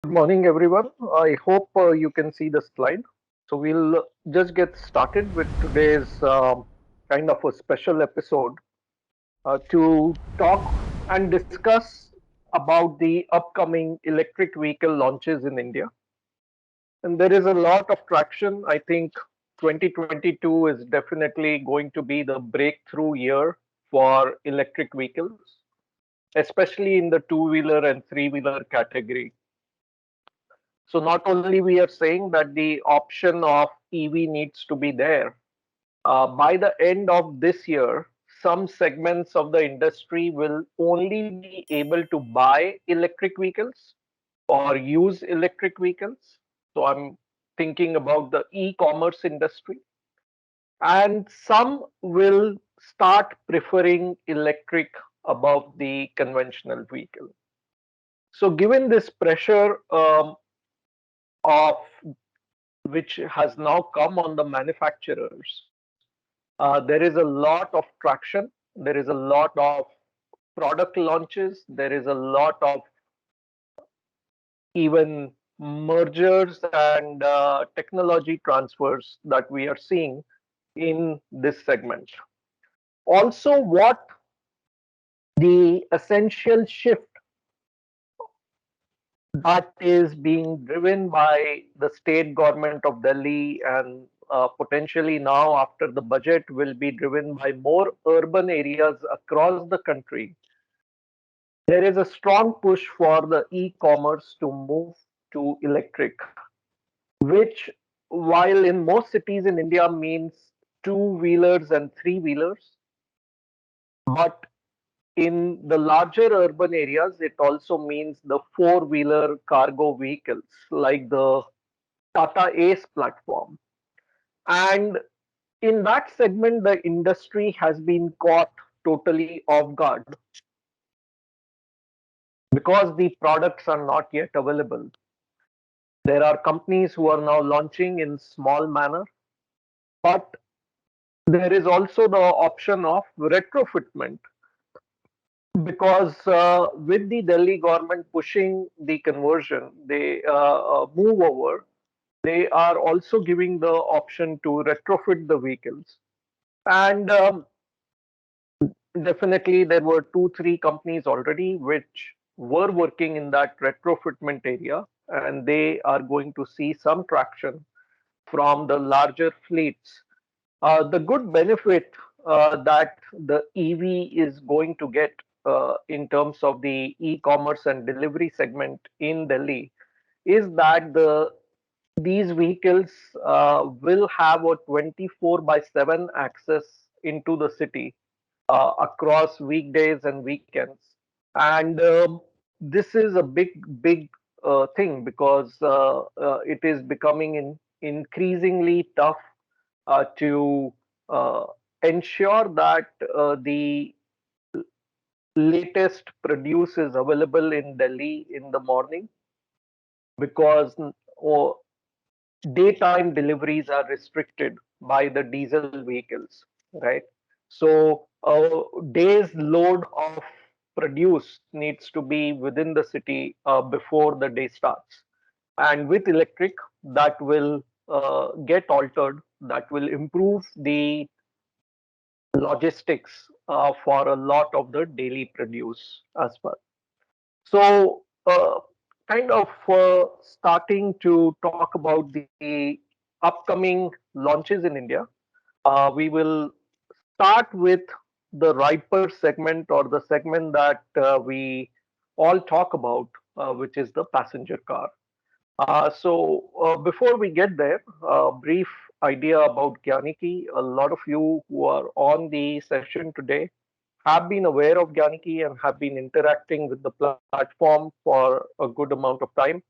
Good morning, everyone. I hope you can see the slide. So we'll just get started with today's kind of a special episode to talk and discuss about the upcoming electric vehicle launches in India. And there is a lot of traction. I think 2022 is definitely going to be the breakthrough year for electric vehicles, especially in the two-wheeler and three-wheeler category. So not only we are saying that the option of EV needs to be there, by the end of this year, some segments of the industry will only be able to buy electric vehicles or use electric vehicles. So I'm thinking about the e-commerce industry, and some will start preferring electric above the conventional vehicle. So given this pressure of which has now come on the manufacturers, there is a lot of traction, there is a lot of product launches, there is a lot of even mergers and technology transfers that we are seeing in this segment. Also, what the essential shift that is being driven by the state government of Delhi and potentially now after the budget will be driven by more urban areas across the country. There is a strong push for the e-commerce to move to electric, which while in most cities in India means two-wheelers and three-wheelers, but in the larger urban areas, it also means the four-wheeler cargo vehicles like the Tata Ace platform. And in that segment, the industry has been caught totally off guard because the products are not yet available. There are companies who are now launching in small manner, but there is also the option of retrofitment because with the Delhi government pushing the conversion, they move over. They are also giving the option to retrofit the vehicles. And definitely, there were two, three companies already which were working in that retrofitment area, and they are going to see some traction from the larger fleets. The good benefit that the EV is going to get in terms of the e-commerce and delivery segment in Delhi is that these vehicles will have a 24 by 7 access into the city across weekdays and weekends. And this is a big thing because it is becoming increasingly tough to uh, ensure that the latest produce is available in Delhi in the morning because daytime deliveries are restricted by the diesel vehicles, right? So a day's load of produce needs to be within the city before the day starts. And with electric, that will get altered, that will improve the logistics for a lot of the daily produce as well. So, kind of starting to talk about the upcoming launches in India, we will start with the riper segment or the segment that we all talk about, which is the passenger car. Before we get there, a brief idea about Gyaniki. A lot of you who are on the session today have been aware of Gyaniki and have been interacting with the platform for a good amount of time.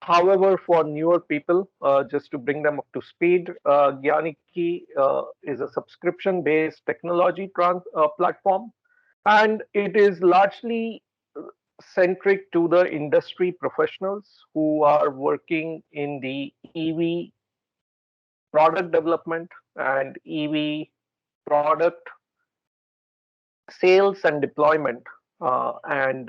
However, for newer people, just to bring them up to speed, Gyaniki is a subscription-based technology platform, and it is largely centric to the industry professionals who are working in the EV product development and EV product sales and deployment. And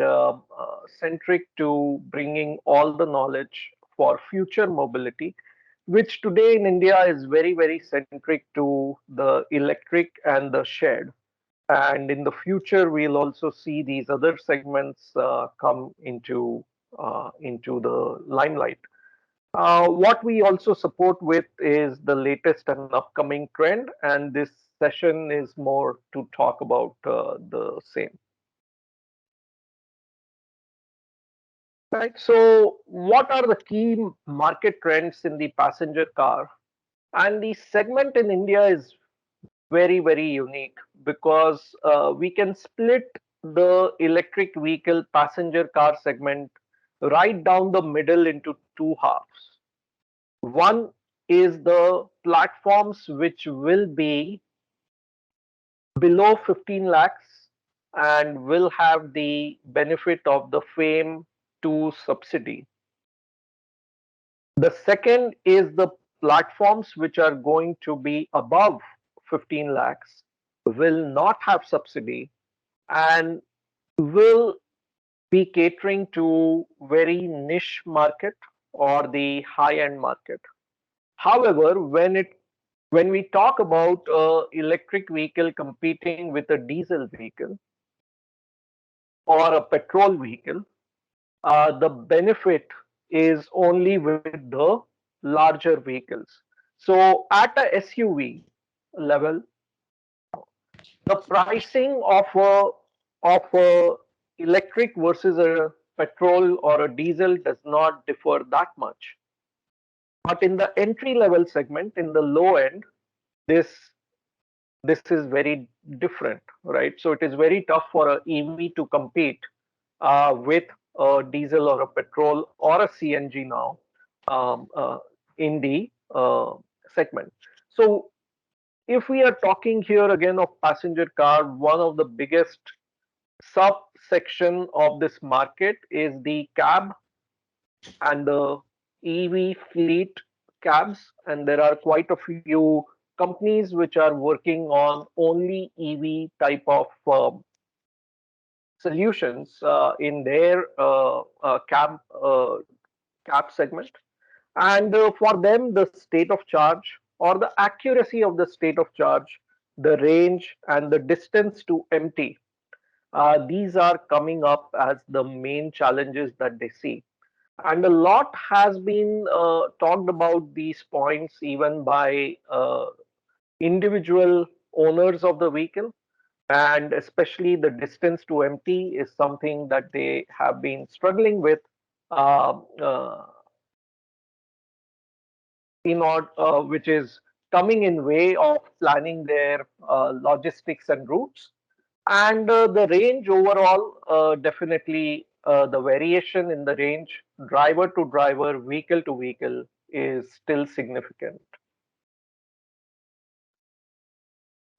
centric to bringing all the knowledge for future mobility, which today in India is very, very centric to the electric and the shared. And in the future, we'll also see these other segments come into the limelight. What we also support with is the latest and upcoming trend, and this session is more to talk about the same. Right. So, what are the key market trends in the passenger car? And the segment in India is very, very unique because we can split the electric vehicle passenger car segment right down the middle into two halves. One is the platforms which will be below 15 lakhs and will have the benefit of the FAME 2 subsidy. The second is the platforms which are going to be above 15 lakhs will not have subsidy and will be catering to very niche market or the high end market. However, when we talk about electric vehicle competing with a diesel vehicle or a petrol vehicle, the benefit is only with the larger vehicles. So at a SUV level, the pricing of a electric versus a petrol or a diesel does not differ that much. But in the entry level segment, in the low end, this this is very different, right? So it is very tough for a EV to compete with a diesel or a petrol or a CNG now um, uh, in the segment. So if we are talking here again of passenger car, one of the biggest subsection of this market is the cab and the EV fleet cabs, and there are quite a few companies which are working on only EV type of solutions in their cab segment. And for them, the state of charge or the accuracy of the state of charge, the range and the distance to empty, these are coming up as the main challenges that they see. And a lot has been talked about these points even by individual owners of the vehicle, and especially the distance to empty is something that they have been struggling with uh, uh, which is coming in way of planning their logistics and routes. And the range overall, definitely the variation in the range, driver to driver, vehicle to vehicle, is still significant.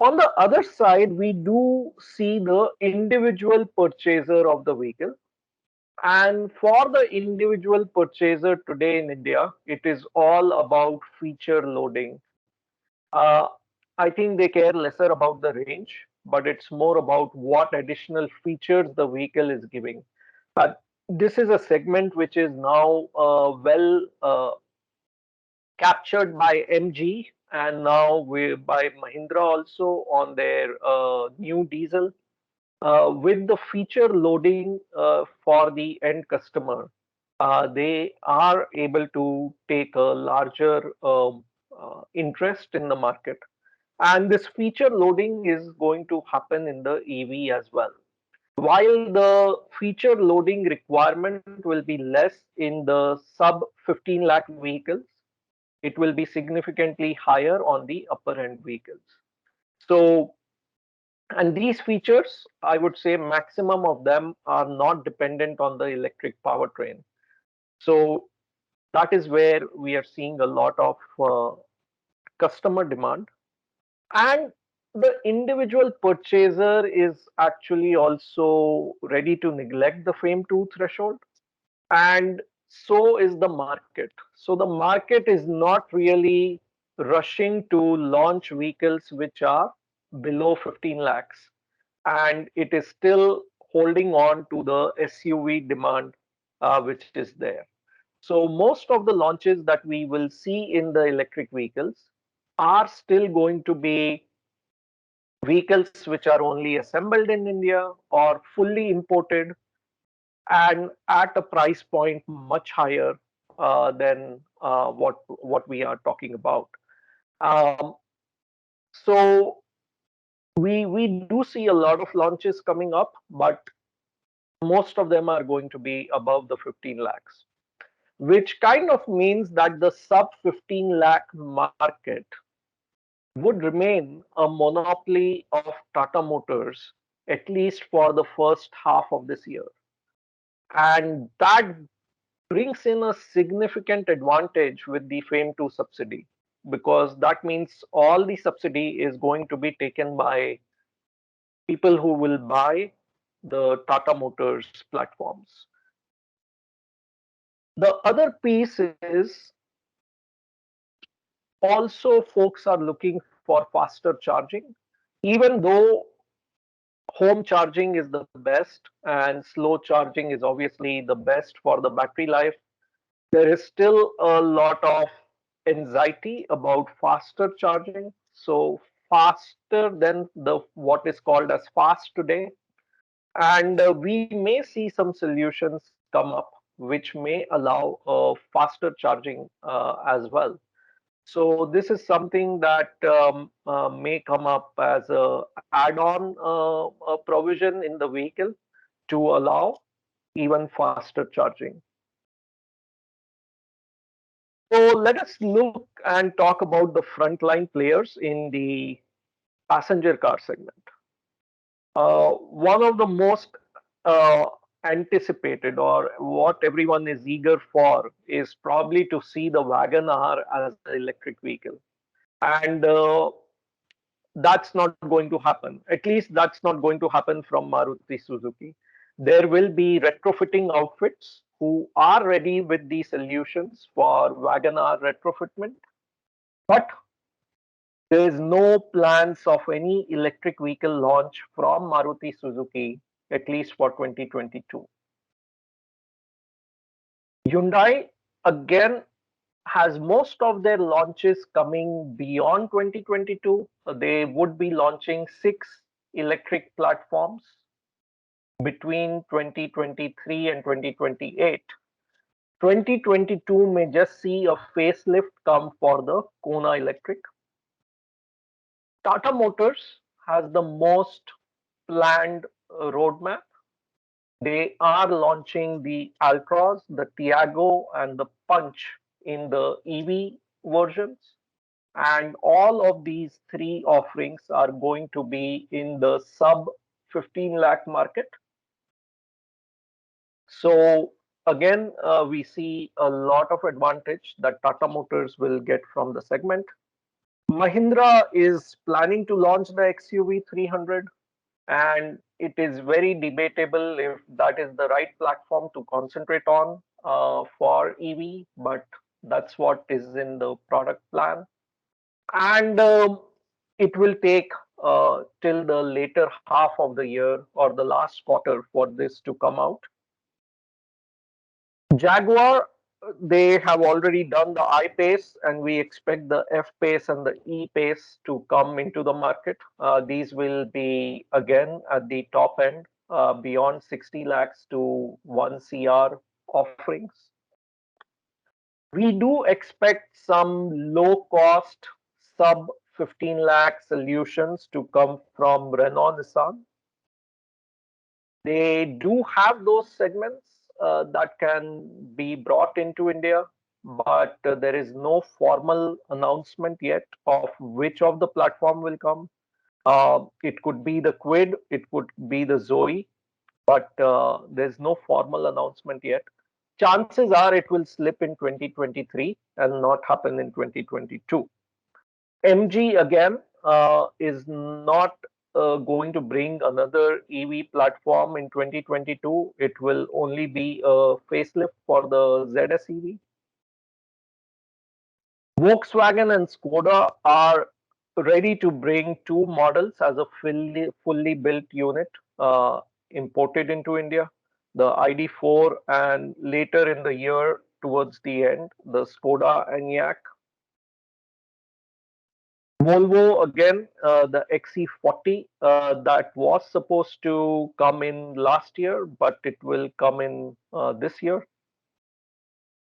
On the other side, we do see the individual purchaser of the vehicle. And for the individual purchaser today in India, it is all about feature loading. Uh, I think they care lesser about the range, but it's more about what additional features the vehicle is giving. Uh, this is a segment which is now well captured by MG and now by Mahindra also on their new diesel with the feature loading for the end customer. They are able to take a larger interest in the market, and this feature loading is going to happen in the EV as well. While the feature loading requirement will be less in the sub 15 lakh vehicles, it will be significantly higher on the upper end vehicles. So, and these features, I would say maximum of them are not dependent on the electric powertrain. So that is where we are seeing a lot of customer demand. And the individual purchaser is actually also ready to neglect the FAME 2 threshold, and so is the market. So the market is not really rushing to launch vehicles which are below 15 lakhs, and it is still holding on to the SUV demand which is there. So most of the launches that we will see in the electric vehicles are still going to be vehicles which are only assembled in India or fully imported and at a price point much higher than what we are talking about. Um, so we do see a lot of launches coming up, but most of them are going to be above the 15 lakhs, which kind of means that the sub 15 lakh market would remain a monopoly of Tata Motors at least for the first half of this year. And that brings in a significant advantage with the FAME 2 subsidy because that means all the subsidy is going to be taken by people who will buy the Tata Motors platforms. The other piece is also folks are looking for faster charging, even though home charging is the best and slow charging is obviously the best for the battery life. There is still a lot of anxiety about faster charging. So faster than the what is called as fast today, and we may see some solutions come up which may allow faster charging as well. So this is something that may come up as a add-on a provision in the vehicle to allow even faster charging. So let us look and talk about the frontline players in the passenger car segment. One of the most uh, anticipated or what everyone is eager for is probably to see the Wagon R as an electric vehicle. And that's not going to happen. At least that's not going to happen from Maruti Suzuki. There will be retrofitting outfits who are ready with the solutions for Wagon R retrofitment, but there is no plans of any electric vehicle launch from Maruti Suzuki, at least for 2022. Hyundai again has most of their launches coming beyond 2022. They would be launching six electric platforms between 2023 and 2028. 2022 may just see a facelift come for the Kona Electric. Tata Motors has the most planned roadmap. They are launching the Altroz, the Tiago, and the Punch in the EV versions. And all of these three offerings are going to be in the sub 15 lakh market. So again, we see a lot of advantage that Tata Motors will get from the segment. Mahindra is planning to launch the XUV 300, and it is very debatable if that is the right platform to concentrate on for EV, but that's what is in the product plan. And it will take till the later half of the year or the last quarter for this to come out. Jaguar, they have already done the I pace, and we expect the F pace and the E pace to come into the market. These will be again at the top end, beyond 60 lakhs to 1 CR offerings. We do expect some low cost sub 15 lakh solutions to come from Renault Nissan. They do have those segments that can be brought into India, but there is no formal announcement yet of which of the platform will come. It could be the Quid, it could be the Zoe, but there's no formal announcement yet. Chances are it will slip in 2023 and not happen in 2022. MG again is not going to bring another EV platform in 2022. It will only be a facelift for the ZS EV. Volkswagen and Skoda are ready to bring two models as a fully built unit imported into India, the ID4, and later in the year, towards the end, the Skoda Enyaq. Volvo again, the XC40 that was supposed to come in last year, but it will come in this year.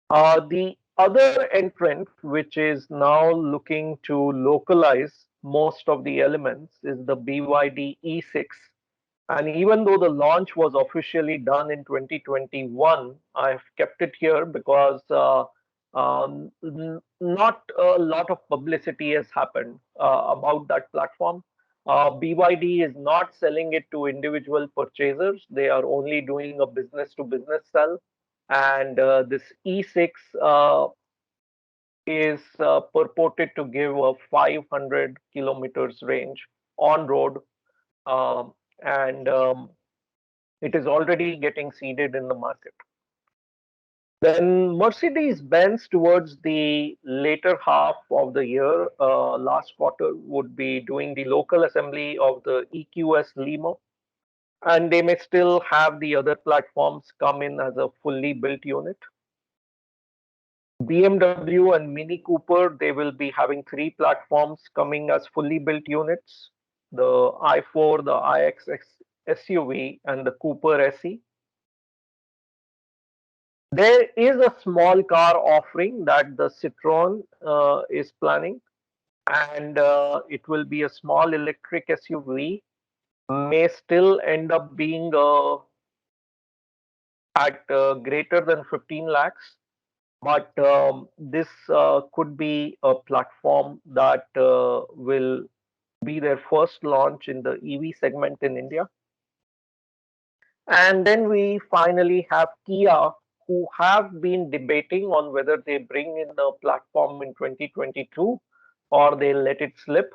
The other entrant, which is now looking to localize most of the elements, is the BYD E6. And even though the launch was officially done in 2021, I've kept it here because not a lot of publicity has happened about that platform. BYD is not selling it to individual purchasers. They are only doing a business to business sell. And this E6 is purported to give a 500 kilometers range on road, um, and it is already getting seeded in the market. Then Mercedes-Benz towards the later half of the year, last quarter, would be doing the local assembly of the EQS Limo, and they may still have the other platforms come in as a fully built unit. BMW and Mini Cooper, they will be having three platforms coming as fully built units: the i4, the iX SUV, and the Cooper SE. There is a small car offering that the Citroën is planning, and it will be a small electric SUV. May still end up being at greater than 15 lakhs, but this could be a platform that will be their first launch in the EV segment in India. And then we finally have Kia, who have been debating on whether they bring in the platform in 2022 or they let it slip.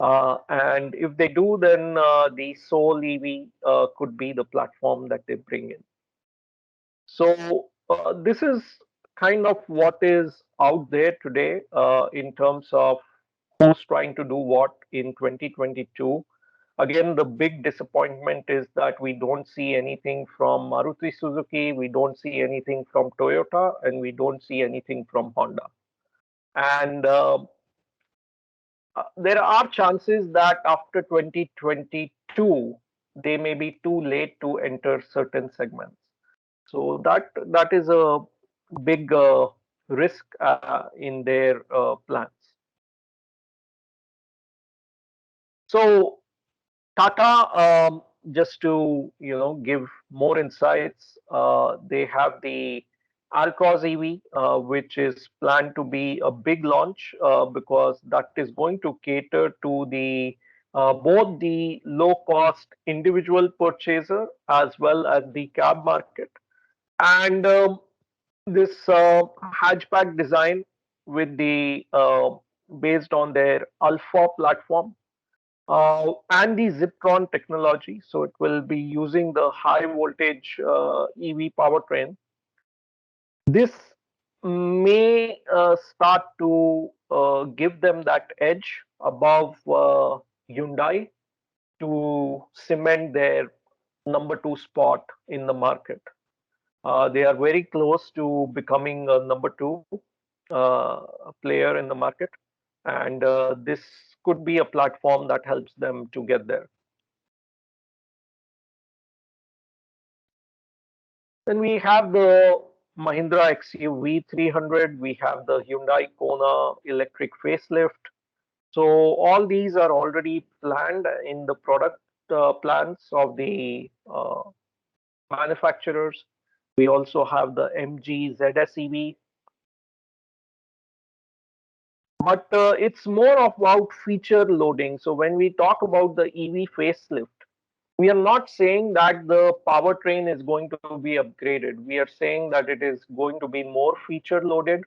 And if they do, then the Soul EV could be the platform that they bring in. So this is kind of what is out there today in terms of who's trying to do what in 2022. Again, the big disappointment is that we don't see anything from Maruti Suzuki, we don't see anything from Toyota, and we don't see anything from Honda. And there are chances that after 2022, they may be too late to enter certain segments. So that is a big risk in their plans. So Tata, just to give more insights, they have the Alcross EV, which is planned to be a big launch because that is going to cater to the both the low cost individual purchaser as well as the cab market. And this hatchback design with the based on their Alpha platform and the Ziptron technology. So it will be using the high voltage EV powertrain. This may start to give them that edge above Hyundai to cement their number two spot in the market. They are very close to becoming a number two player in the market, and this could be a platform that helps them to get there. Then we have the Mahindra XUV 300, we have the Hyundai Kona electric facelift. So all these are already planned in the product plans of the manufacturers. We also have the MG ZS but it's more about feature loading. So when we talk about the EV facelift, we are not saying that the powertrain is going to be upgraded. We are saying that it is going to be more feature loaded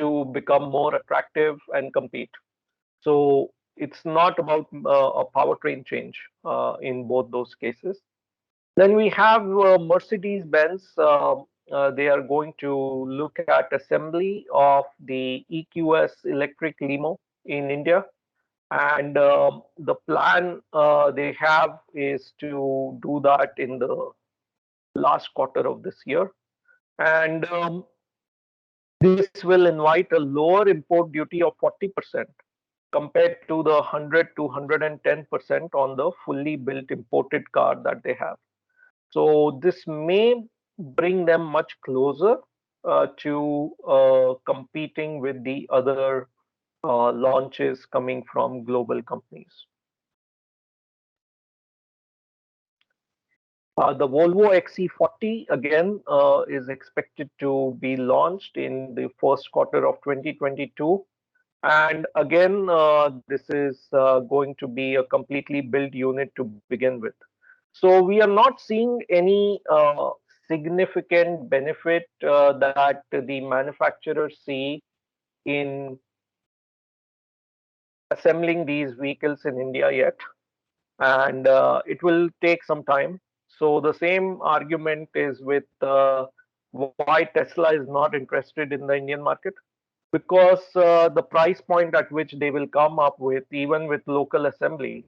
to become more attractive and compete. So it's not about a powertrain change in both those cases. Then we have Mercedes-Benz. They are going to look at assembly of the EQS electric limo in India. and the plan they have is to do that in the last quarter of this year. And this will invite a lower import duty of 40% compared to the 100 to 110% on the fully built imported car that they have. So this may bring them much closer to competing with the other launches coming from global companies. The Volvo XC40 again is expected to be launched in the first quarter of 2022. And again, this is going to be a completely built unit to begin with. So we are not seeing any significant benefit that the manufacturers see in assembling these vehicles in India yet, and it will take some time. So the same argument is with why Tesla is not interested in the Indian market, because the price point at which they will come up with, even with local assembly,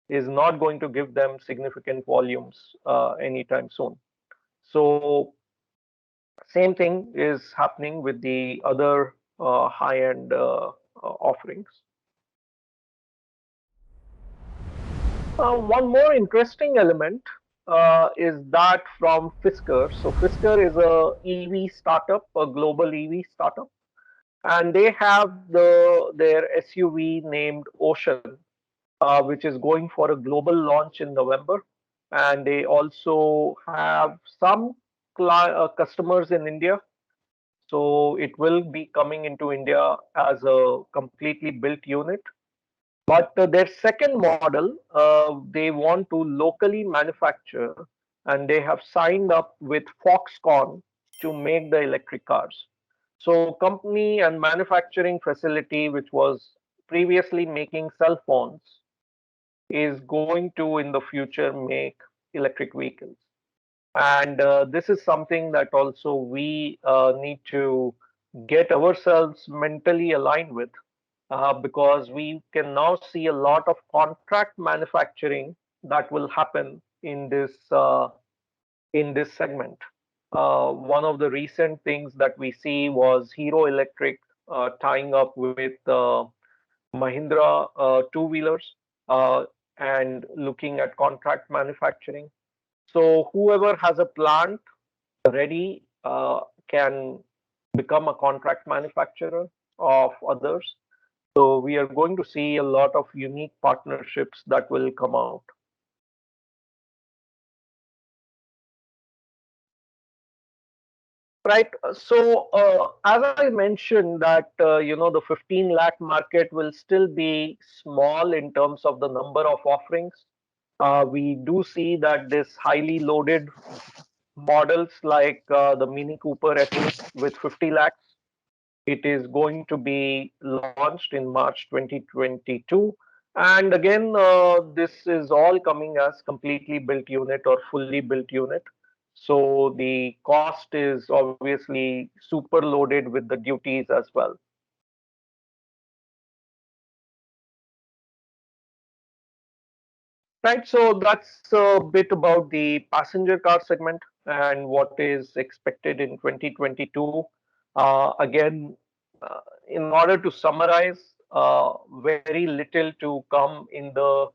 is not going to give them significant volumes anytime soon. So same thing is happening with the other high-end offerings. One more interesting element is that from Fisker. So Fisker is a EV startup, a global EV startup, and they have their SUV named Ocean, which is going for a global launch in November. And they also have some customers in India. So it will be coming into India as a completely built unit. But their second model, they want to locally manufacture, and they have signed up with Foxconn to make the electric cars. So, company and manufacturing facility, which was previously making cell phones, is going to in the future make electric vehicles. And this is something that also we need to get ourselves mentally aligned with, because we can now see a lot of contract manufacturing that will happen in this segment. One of the recent things that we see was Hero Electric tying up with Mahindra two-wheelers and looking at contract manufacturing. So whoever has a plant ready can become a contract manufacturer of others. So we are going to see a lot of unique partnerships that will come out. Right. So as I mentioned that the 15 lakh market will still be small in terms of the number of offerings. We do see that this highly loaded models like the Mini Cooper Ethnic with 50 lakhs, it is going to be launched in March 2022. And again, this is all coming as completely built unit or fully built unit. So the cost is obviously super loaded with the duties as well. Right, so that's a bit about the passenger car segment and what is expected in 2022. Again, uh, in order to summarize, very little to come in the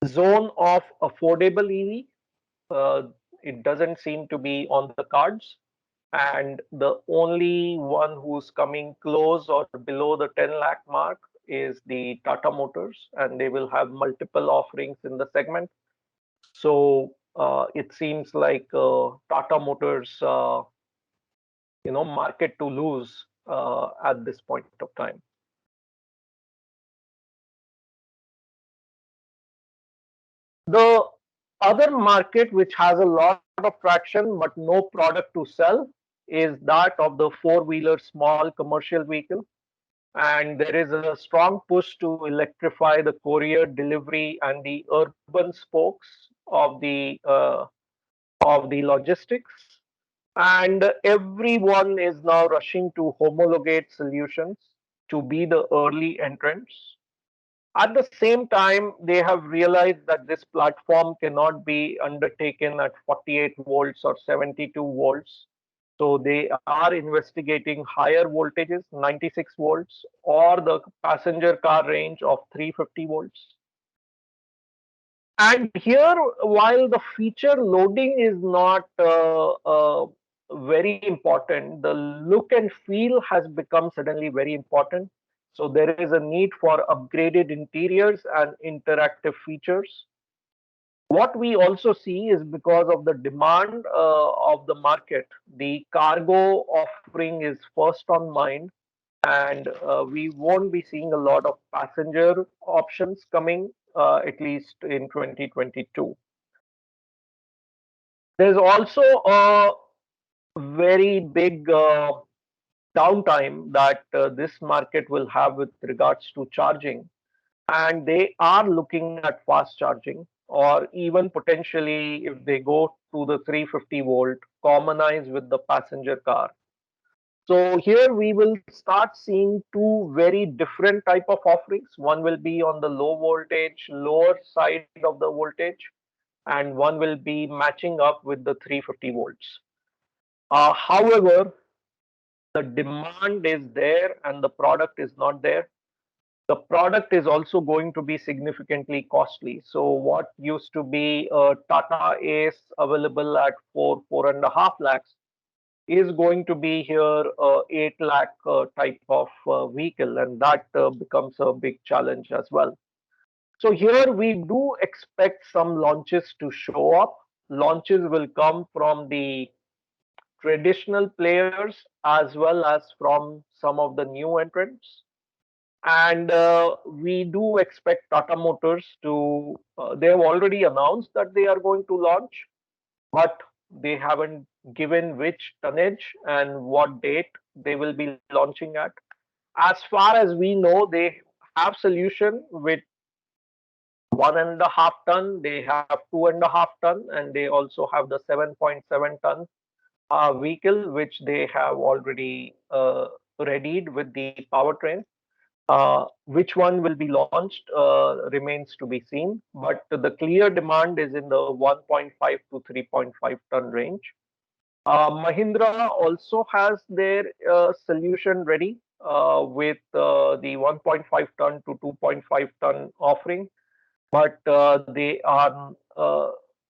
zone of affordable EV. It doesn't seem to be on the cards. And the only one who's coming close or below the 10 lakh mark is the Tata Motors, and they will have multiple offerings in the segment. So it seems like Tata Motors, market to lose at this point of time. The other market which has a lot of traction but no product to sell is that of the four-wheeler small commercial vehicle. And there is a strong push to electrify the courier delivery and the urban spokes of the logistics. And everyone is now rushing to homologate solutions to be the early entrants. At the same time, they have realized that this platform cannot be undertaken at 48 volts or 72 volts. So they are investigating higher voltages, 96 volts, or the passenger car range of 350 volts. And here, while the feature loading is not very important, the look and feel has become suddenly very important. So there is a need for upgraded interiors and interactive features. What we also see is because of the demand of the market, the cargo offering is first on mind, and we won't be seeing a lot of passenger options coming, at least in 2022. There's also a very big downtime that this market will have with regards to charging, and they are looking at fast charging, or even potentially if they go to the 350 volt, commonize with the passenger car. So here we will start seeing two very different type of offerings. One will be on the low voltage, lower side of the voltage, and one will be matching up with the 350 volts. However, the demand is there and the product is not there. The product is also going to be significantly costly. So what used to be a Tata Ace available at 4.5 lakhs is going to be here 8 lakh type of vehicle, and that becomes a big challenge as well. So here we do expect some launches to show up. Launches will come from the traditional players as well as from some of the new entrants. And we do expect Tata Motors to, they have already announced that they are going to launch, but they haven't given which tonnage and what date they will be launching at. As far as we know, they have solution with 1.5 ton, they have 2.5 ton, and they also have the 7.7 ton vehicle, which they have already readied with the powertrain. Which one will be launched remains to be seen, but the clear demand is in the 1.5 to 3.5 ton range. Mahindra also has their solution ready with the 1.5 ton to 2.5 ton offering, but they are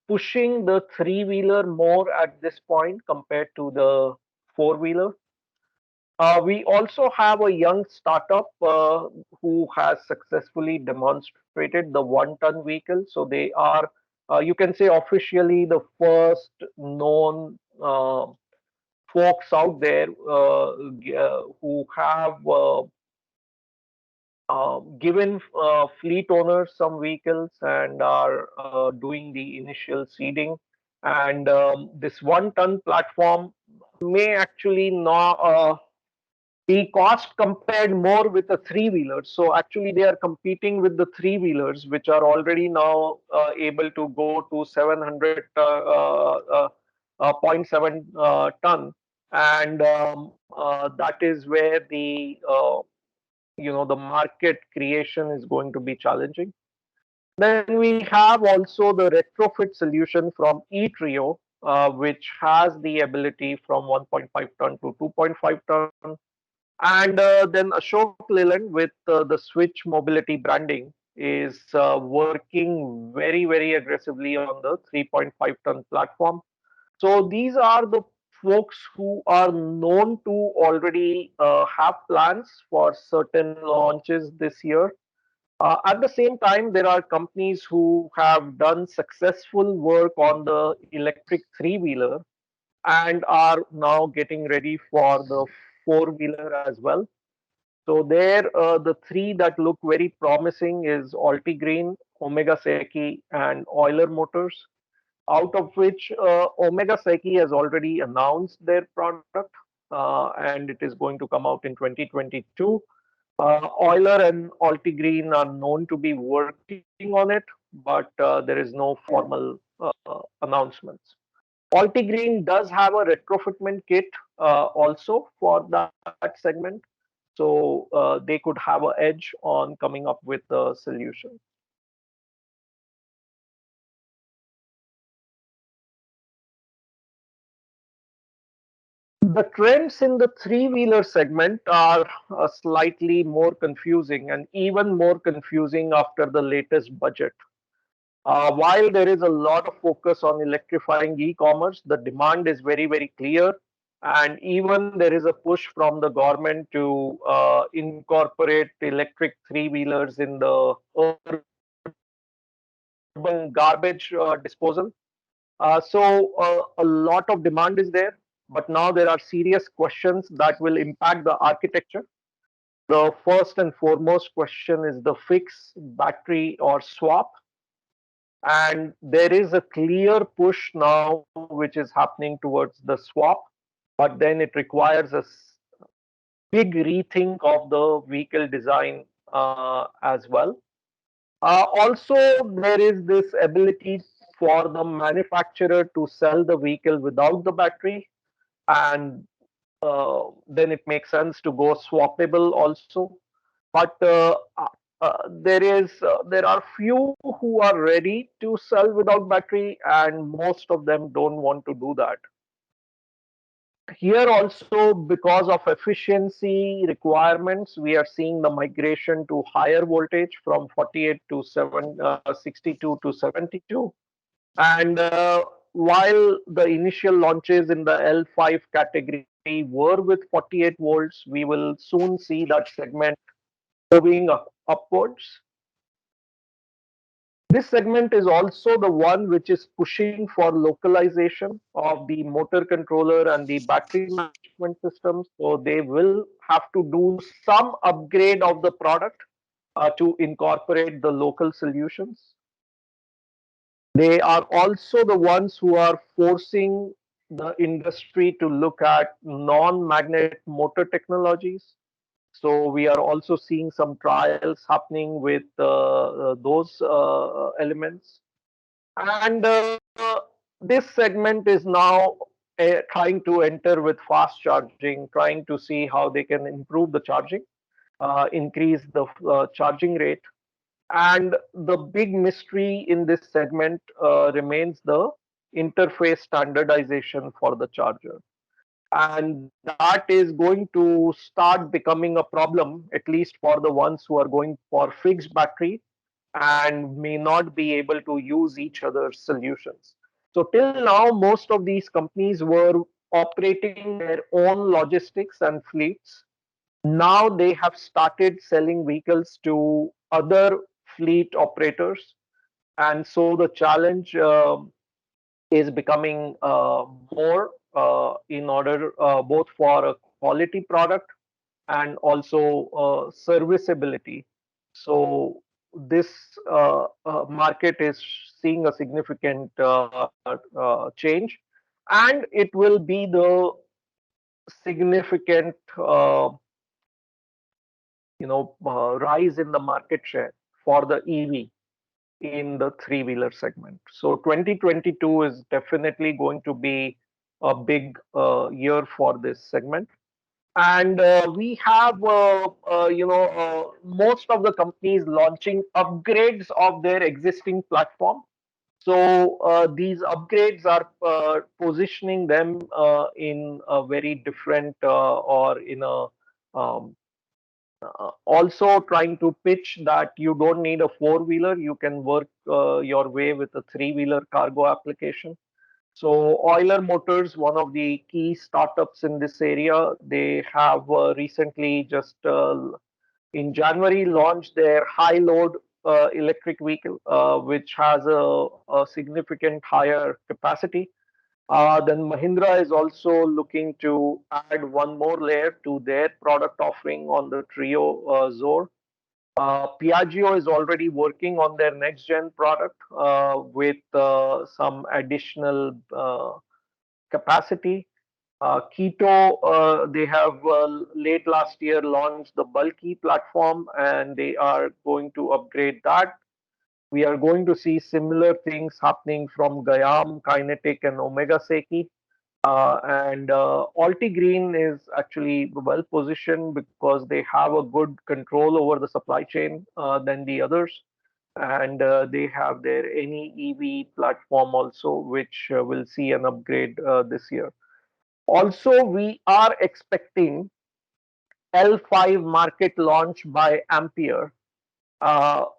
pushing the three-wheeler more at this point compared to the four-wheeler. We also have a young startup who has successfully demonstrated the 1 ton vehicle. So they are, you can say, officially the first known folks out there who have given fleet owners some vehicles and are doing the initial seeding. And this 1 ton platform may actually not. The cost compared more with the three wheelers. So actually, they are competing with the three wheelers, which are already now able to go to 700 point 0.7 ton, and that is where the the market creation is going to be challenging. Then we have also the retrofit solution from eTrio, which has the ability from 1.5 ton to 2.5 ton, and then Ashok Leyland with the Switch Mobility branding is working very, very aggressively on the 3.5 ton platform. So these are the folks who are known to already have plans for certain launches this year. At the same time, there are companies who have done successful work on the electric three wheeler and are now getting ready for the four wheeler as well. So there, the three that look very promising is Altigreen, Omega Seki, and Euler Motors. Out of which Omega Seki has already announced their product, and it is going to come out in 2022. Euler and Altigreen are known to be working on it, but there is no formal announcements. Altigreen does have a retrofitment kit also for that segment. so they could have an edge on coming up with a solution. The trends in the three-wheeler segment are slightly more confusing and even more confusing after the latest budget. While there is a lot of focus on electrifying e-commerce, the demand is very, very clear. And even there is a push from the government to incorporate electric three-wheelers in the urban garbage disposal. So a lot of demand is there, but now there are serious questions that will impact the architecture. The first and foremost question is the fix, battery, or swap. And there is a clear push now which is happening towards the swap, but then it requires a big rethink of the vehicle design as well. Also, there is this ability for the manufacturer to sell the vehicle without the battery, and then it makes sense to go swappable also. But there are few who are ready to sell without battery, and most of them don't want to do that. Here also, because of efficiency requirements, we are seeing the migration to higher voltage from 48 to 62 to 72. And while the initial launches in the L5 category were with 48 volts, we will soon see that segment moving upwards. This segment is also the one which is pushing for localization of the motor controller and the battery management systems. So they will have to do some upgrade of the product to incorporate the local solutions. They are also the ones who are forcing the industry to look at non-magnet motor technologies. So we are also seeing some trials happening with those elements. And this segment is now trying to enter with fast charging, trying to see how they can improve the charging, increase the charging rate. And the big mystery in this segment remains the interface standardization for the charger. And that is going to start becoming a problem, at least for the ones who are going for fixed battery and may not be able to use each other's solutions. So, till now, most of these companies were operating their own logistics and fleets. Now they have started selling vehicles to other fleet operators. And so the challenge is becoming more in order both for a quality product and also serviceability. So this market is seeing a significant change, and it will be the significant rise in the market share for the EV in the three-wheeler segment. So 2022 is definitely going to be a big year for this segment. And we have, most of the companies launching upgrades of their existing platform. So these upgrades are positioning them in a very different or in a also trying to pitch that you don't need a four-wheeler, you can work your way with a three-wheeler cargo application. So Euler Motors, one of the key startups in this area, they have recently just in January launched their high load electric vehicle, which has a significant higher capacity. Then Mahindra is also looking to add one more layer to their product offering on the Trio Zor. Piaggio is already working on their next gen product with some additional capacity. Keto, they have late last year launched the bulky platform and they are going to upgrade that. We are going to see similar things happening from Gayam, Kinetic, and Omega Seki. And Altigreen is actually well positioned because they have a good control over the supply chain than the others, and they have their NEEV platform also, which will see an upgrade this year. Also, we are expecting L5 market launch by Ampere.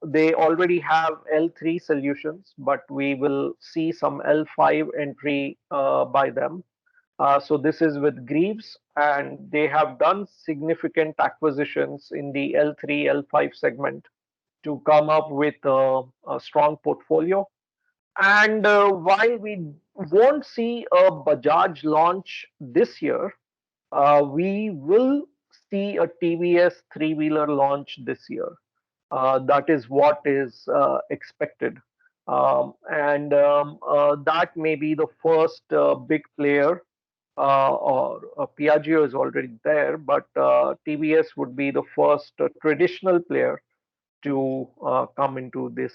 They already have L3 solutions, but we will see some L5 entry by them. So this is with Greaves, and they have done significant acquisitions in the L3, L5 segment to come up with a strong portfolio. And while we won't see a Bajaj launch this year, we will see a TVS three-wheeler launch this year. That is what is expected. That may be the first big player, or Piaggio is already there, but TVS would be the first traditional player to come into this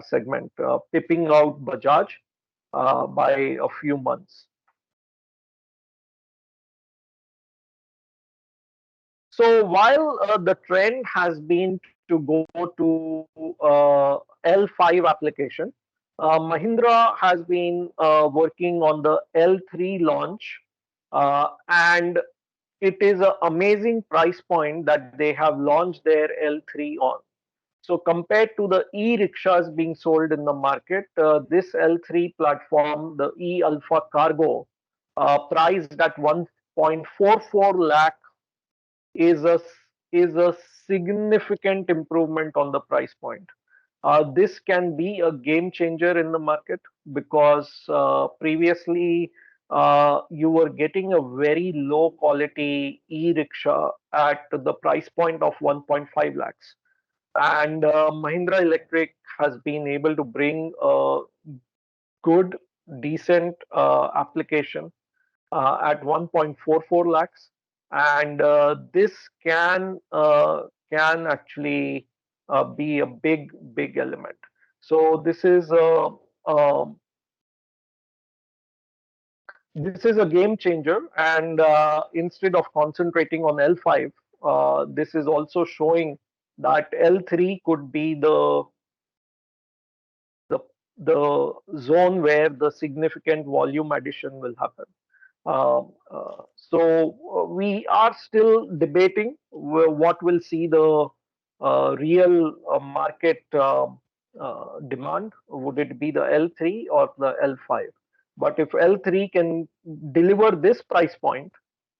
segment, pipping out Bajaj by a few months. So while the trend has been to go to L5 application, Mahindra has been working on the L3 launch, and it is an amazing price point that they have launched their L3 on. So compared to the e-rickshaws being sold in the market, this L3 platform, the e-Alpha Cargo, priced at 1.44 lakh, is a significant improvement on the price point. This can be a game changer in the market because previously you were getting a very low quality e-rickshaw at the price point of 1.5 lakhs. And Mahindra Electric has been able to bring a good, decent application at 1.44 lakhs, and this can actually be a big element. So um this is a game changer, and instead of concentrating on L5, this is also showing that L3 could be the the zone where the significant volume addition will happen. So we are still debating what will see the real market demand. Would it be the L3 or the L5? But if L3 can deliver this price point,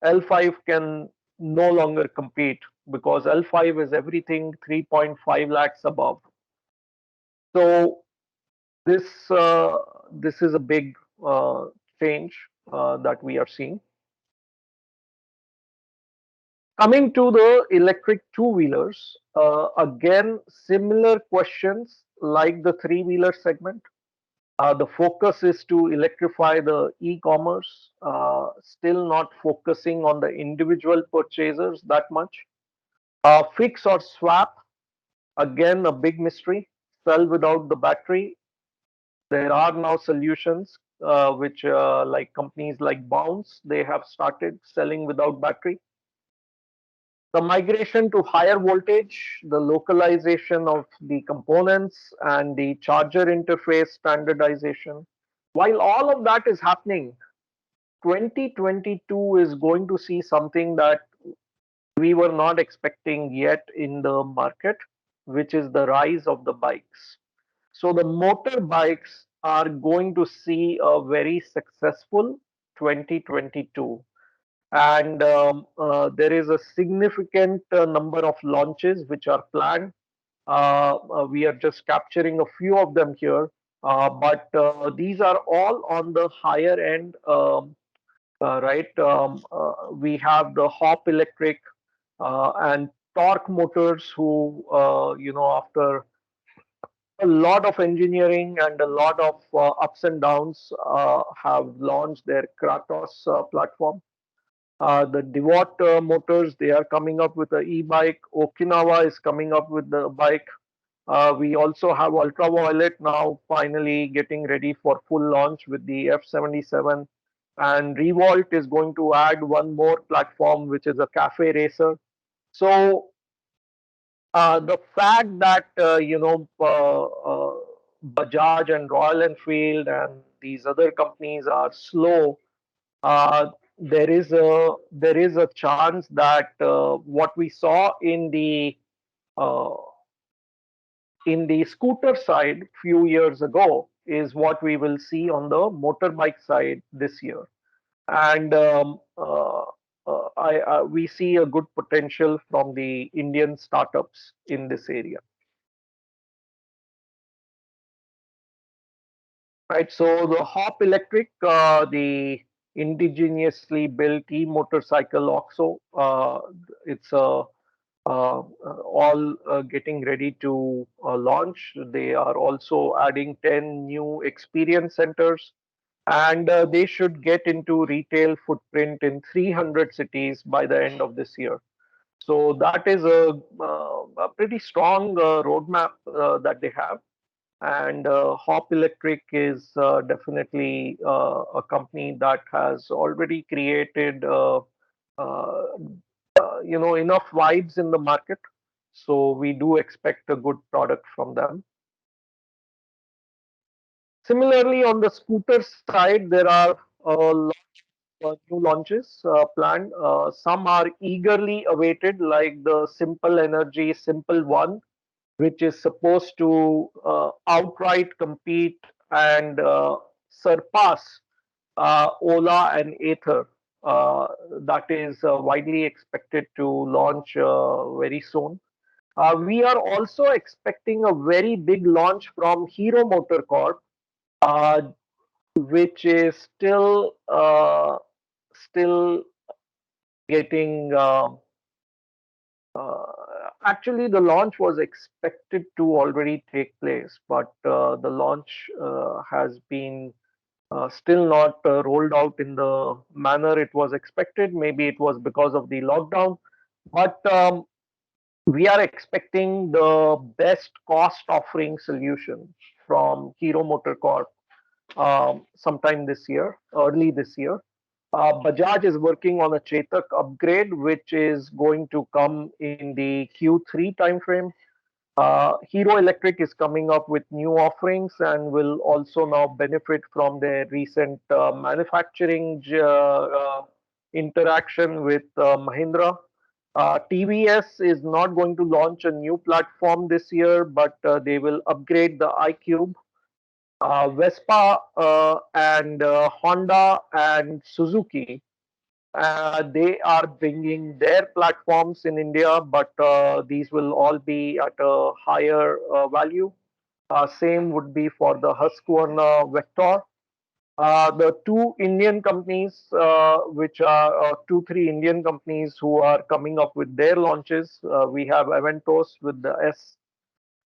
L5 can no longer compete because L5 is everything 3.5 lakhs above. So this is a big uh, change that we are seeing. Coming to the electric two-wheelers, again, similar questions like the three-wheeler segment. The focus is to electrify the e-commerce, still not focusing on the individual purchasers that much. Fix or swap, again, a big mystery. Sell without the battery. There are now solutions which, like companies like Bounce, they have started selling without battery. The migration to higher voltage, the localization of the components, and the charger interface standardization. While all of that is happening, 2022 is going to see something that we were not expecting yet in the market, which is the rise of the bikes. So the motorbikes are going to see a very successful 2022, and there is a significant number of launches which are planned. We are just capturing a few of them here, but these are all on the higher end, right? We have the Hop Electric and Torque Motors, who, after a lot of engineering and a lot of ups and downs, have launched their Kratos platform. The Devote Motors, they are coming up with an e-bike. Okinawa is coming up with the bike. We also have Ultraviolet now finally getting ready for full launch with the F77. and Revolt is going to add one more platform, which is a cafe racer. So the fact that Bajaj and Royal Enfield and these other companies are slow, there is a chance that what we saw uh, in the scooter side few years ago is what we will see on the motorbike side this year. And we see a good potential from the Indian startups in this area. Right. So the Hop Electric, the indigenously built e-motorcycle OXO, it's all getting ready to launch. They are also adding 10 new experience centers, and they should get into retail footprint in 300 cities by the end of this year. So that is a pretty strong roadmap that they have. And Hop Electric is definitely a company that has already created, uh, enough vibes in the market. So we do expect a good product from them. Similarly, on the scooter side, there are a lot of new launches planned. Some are eagerly awaited, like the Simple Energy Simple One, which is supposed to outright compete and surpass Ola and Ather. Uh, that is widely expected to launch very soon. We are also expecting a very big launch from Hero MotoCorp, uh, which is still getting. Uh, Actually, the launch was expected to already take place, but the launch has been still not rolled out in the manner it was expected. Maybe it was because of the lockdown, but we are expecting the best cost offering solution from Hero MotoCorp sometime this year, early this year. Bajaj is working on a Chetak upgrade, which is going to come in the Q3 timeframe. Hero Electric is coming up with new offerings and will also now benefit from their recent manufacturing interaction with Mahindra. TVS is not going to launch a new platform this year, but they will upgrade the iQube. Vespa and Honda and Suzuki, they are bringing their platforms in India, but these will all be at a higher value. Same would be for the Husqvarna Vector. The two Indian companies, which are two, three Indian companies who are coming up with their launches, we have Aventos with the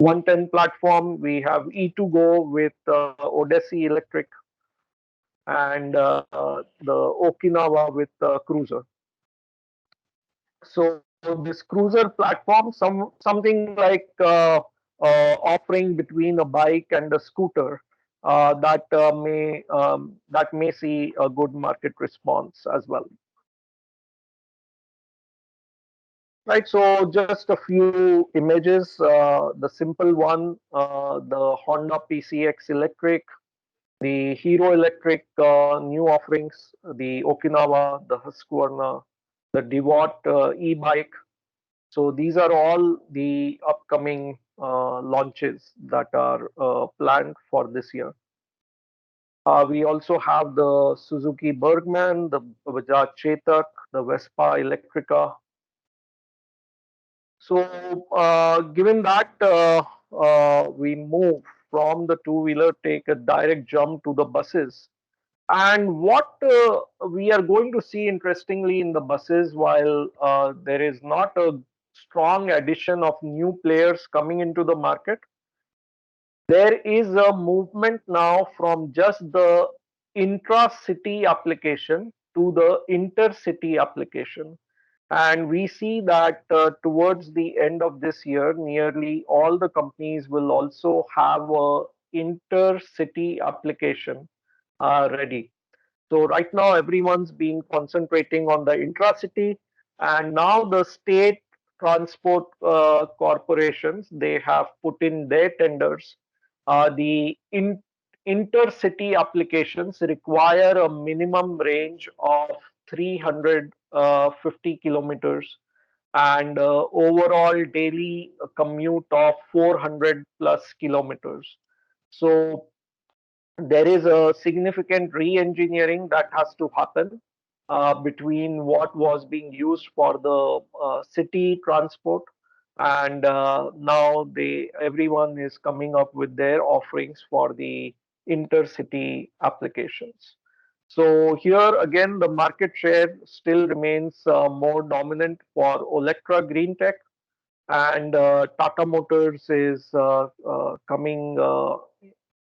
S110 platform, we have E2Go with Odyssey Electric, and the Okinawa with Cruiser. So this cruiser platform, something like offering between a bike and a scooter, that may see a good market response as well. Right. So just a few images. The simple one, the Honda PCX Electric, the Hero Electric new offerings, the Okinawa, the Husqvarna, the Devote e-bike. So these are all the upcoming launches that are planned for this year. We also have the Suzuki Bergman, the Bajaj Chetak, the Vespa Electrica. So, given that we move from the two-wheeler, take a direct jump to the buses. And what we are going to see interestingly in the buses, while there is not a strong addition of new players coming into the market, there is a movement now from just the intra-city application to the intercity application. And we see that towards the end of this year, nearly all the companies will also have a intercity application ready. So right now, everyone's been concentrating on the intracity, and now the state transport corporations, they have put in their tenders. The intercity applications require a minimum range of 350 kilometers and overall daily commute of 400 plus kilometers. So there is a significant re-engineering that has to happen between what was being used for the city transport, and now everyone is coming up with their offerings for the intercity applications. So here again, the market share still remains more dominant for Olectra Green Tech, and Tata Motors is coming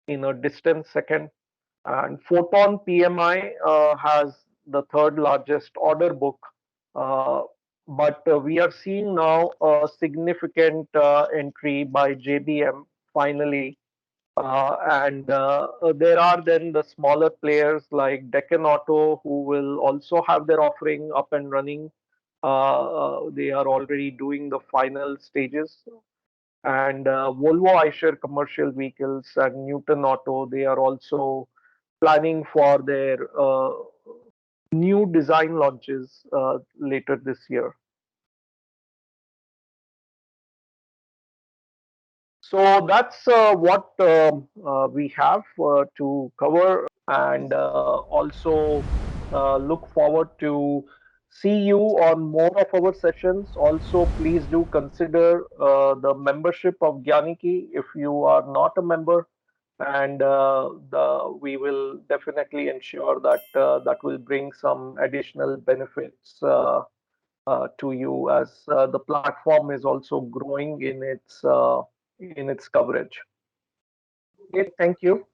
in a distant second, and Photon PMI has the third largest order book. Uh, but we are seeing now a significant entry by JBM finally. And there are then the smaller players like Deccan Auto who will also have their offering up and running. They are already doing the final stages, and Volvo Eicher commercial vehicles and Newton Auto, they are also planning for their new design launches later this year. So that's what we have to cover, and also look forward to see you on more of our sessions. Also, please do consider the membership of Gyaniki if you are not a member, and we will definitely ensure that that will bring some additional benefits to you as the platform is also growing in its coverage. Okay, thank you.